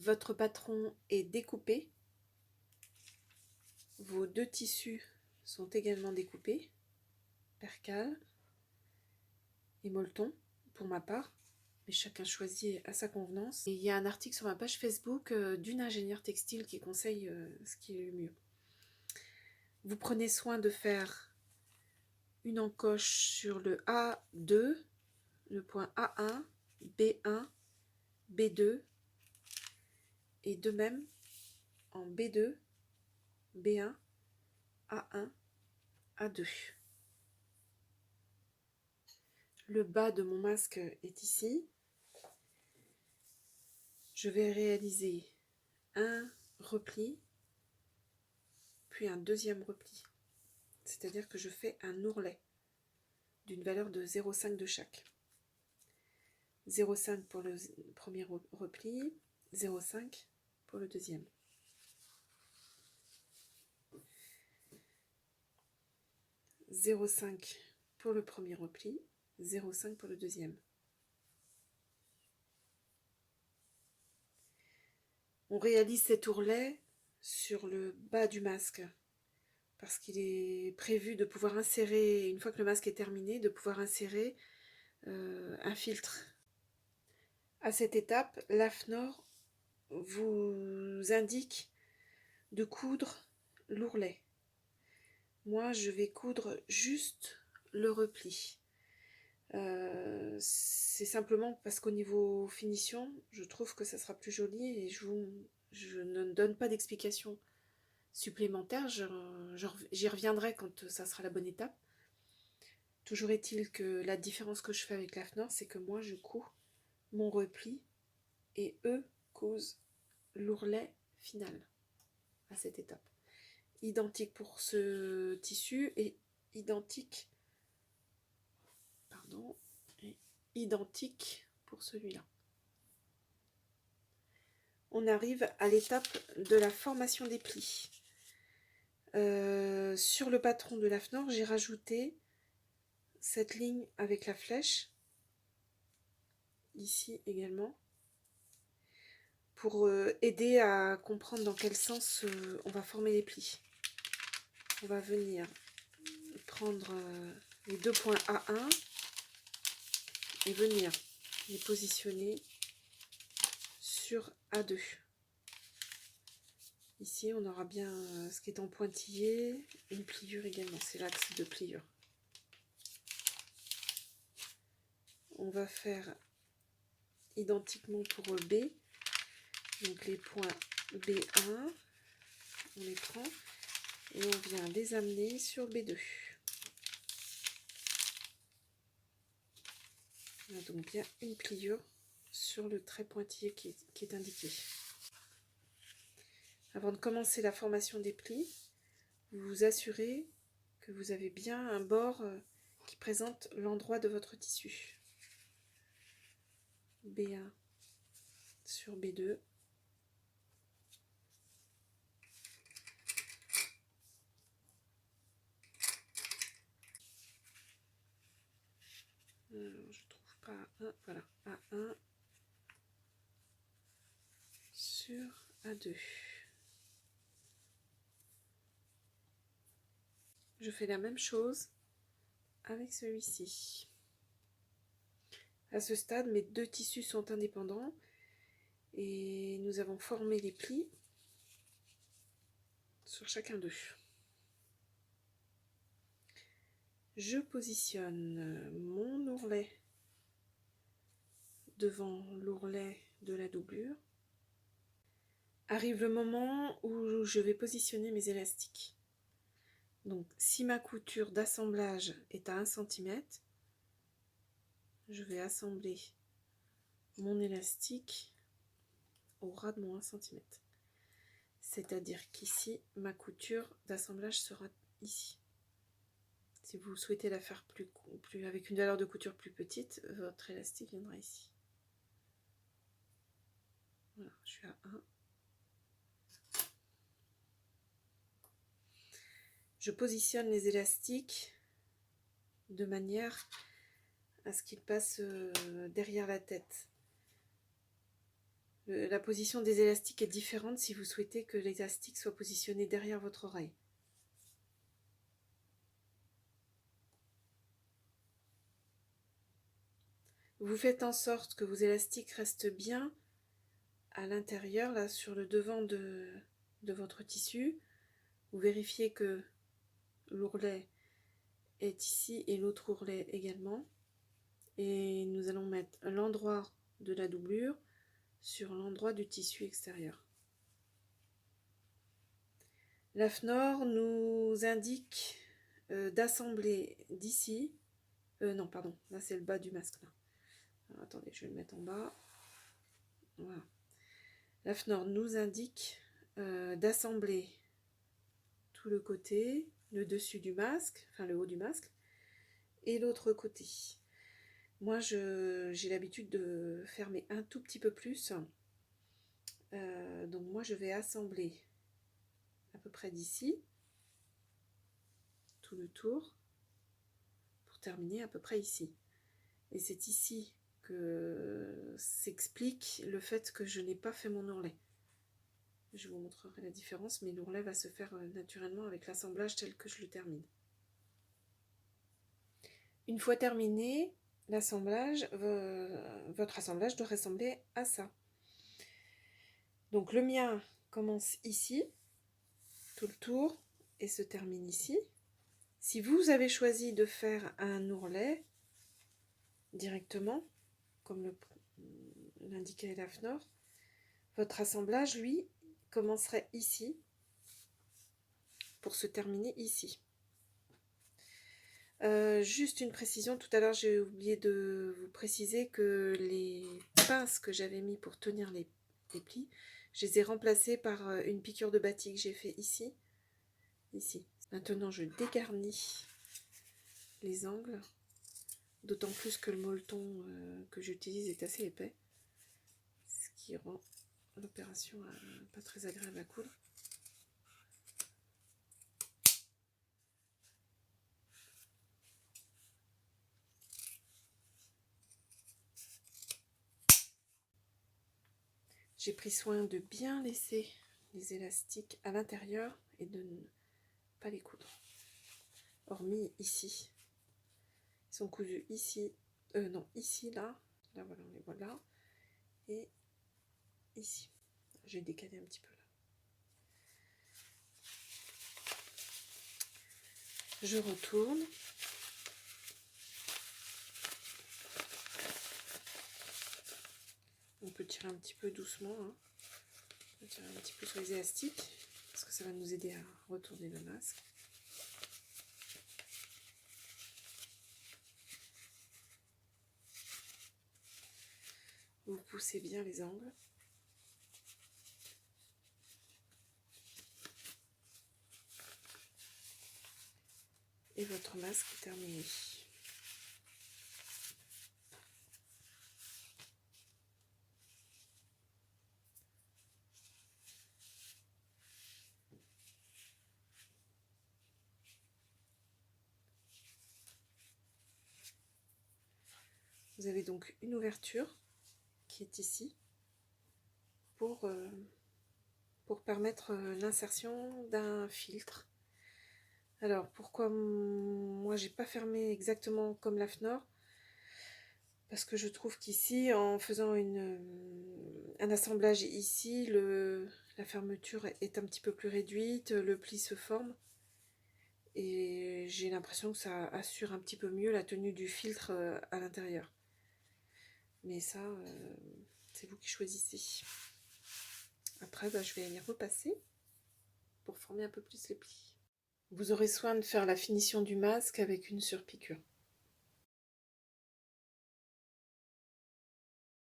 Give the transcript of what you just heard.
votre patron est découpé. Vos deux tissus sont également découpés, percale et molleton pour ma part, mais chacun choisit à sa convenance. Et il y a un article sur ma page Facebook d'une ingénieure textile qui conseille ce qui est le mieux. Vous prenez soin de faire une encoche sur le A2, le point A1, B1, B2 et de même en B2, B1, A1, A2. Le bas de mon masque est ici. Je vais réaliser un repli, puis un deuxième repli. C'est-à-dire que je fais un ourlet d'une valeur de 0,5 de chaque. 0,5 pour le premier repli, 0,5 pour le deuxième. « 0,5 pour le premier repli, 0,5 pour le deuxième. On réalise cet ourlet sur le bas du masque parce qu'il est prévu de pouvoir insérer, une fois que le masque est terminé, de pouvoir insérer un filtre. À cette étape, l'AFNOR vous indique de coudre l'ourlet. Moi, je vais coudre juste le repli. C'est simplement parce qu'au niveau finition, je trouve que ça sera plus joli et je ne donne pas d'explication supplémentaire. J'y reviendrai quand ça sera la bonne étape. Toujours est-il que la différence que je fais avec l'AFNOR, c'est que moi, je couds mon repli et eux cousent l'ourlet final à cette étape. Identique pour ce tissu et identique pour celui-là. On arrive à l'étape de la formation des plis. Sur le patron de l'AFNOR, j'ai rajouté cette ligne avec la flèche, ici également, pour aider à comprendre dans quel sens on va former les plis. On va venir prendre les deux points A1 et venir les positionner sur A2. Ici, on aura bien ce qui est en pointillé, une pliure également, c'est l'axe de pliure. On va faire identiquement pour B, donc les points B1, on les prend et on vient les amener sur B2. On a donc bien une pliure sur le trait pointillé qui est indiqué. Avant de commencer la formation des plis, vous vous assurez que vous avez bien un bord qui présente l'endroit de votre tissu. B1 sur B2. Alors, je trouve pas A1, voilà, A1 sur A2. Je fais la même chose avec celui-ci. À ce stade, mes deux tissus sont indépendants et nous avons formé les plis sur chacun d'eux. Je positionne mon ourlet devant l'ourlet de la doublure. Arrive le moment où je vais positionner mes élastiques. Donc, si ma couture d'assemblage est à 1 cm, je vais assembler mon élastique au ras de mon 1 cm. C'est-à-dire qu'ici, ma couture d'assemblage sera ici. Si vous souhaitez la faire plus avec une valeur de couture plus petite, votre élastique viendra ici. Voilà, je suis à 1. Je positionne les élastiques de manière à ce qu'ils passent derrière la tête. La position des élastiques est différente si vous souhaitez que l'élastique soit positionné derrière votre oreille. Vous faites en sorte que vos élastiques restent bien à l'intérieur, là sur le devant de votre tissu. Vous vérifiez que l'ourlet est ici et l'autre ourlet également. Et nous allons mettre l'endroit de la doublure sur l'endroit du tissu extérieur. L'AFNOR nous indique d'assembler d'ici. Non, pardon, là c'est le bas du masque. Là. Alors, attendez, je vais le mettre en bas. Voilà. L'AFNOR nous indique d'assembler tout le côté, le dessus du masque, enfin le haut du masque, et l'autre côté. Moi, j'ai l'habitude de fermer un tout petit peu plus. Donc moi, je vais assembler à peu près d'ici, tout le tour, pour terminer à peu près ici. Et c'est ici que s'explique le fait que je n'ai pas fait mon ourlet. Je vous montrerai la différence, mais l'ourlet va se faire naturellement avec l'assemblage tel que je le termine. Une fois terminé l'assemblage, votre assemblage doit ressembler à ça. Donc le mien commence ici, tout le tour, et se termine ici. Si vous avez choisi de faire un ourlet directement, comme l'indiquait l'AFNOR, votre assemblage, lui, commencerait ici pour se terminer ici. Juste une précision, tout à l'heure j'ai oublié de vous préciser que les pinces que j'avais mis pour tenir les plis, je les ai remplacées par une piqûre de batik que j'ai fait ici. Maintenant je dégarnis les angles, d'autant plus que le molleton que j'utilise est assez épais, ce qui rend l'opération pas très agréable à coudre. J'ai pris soin de bien laisser les élastiques à l'intérieur et de ne pas les coudre. Hormis ici. Ils sont cousus ici. Non, ici, là. Là, voilà, on les voit là. Et ici. J'ai décalé un petit peu là. Je retourne. On peut tirer un petit peu doucement. Hein. On peut tirer un petit peu sur les élastiques. Parce que ça va nous aider à retourner le masque. Vous poussez bien les angles. Et votre masque est terminé. Vous avez donc une ouverture qui est ici pour permettre l'insertion d'un filtre. Alors pourquoi moi j'ai pas fermé exactement comme l'AFNOR? Parce que je trouve qu'ici, en faisant un assemblage ici, la fermeture est un petit peu plus réduite, le pli se forme. Et j'ai l'impression que ça assure un petit peu mieux la tenue du filtre à l'intérieur. Mais ça, c'est vous qui choisissez. Après, je vais y repasser pour former un peu plus les plis. Vous aurez soin de faire la finition du masque avec une surpiqûre.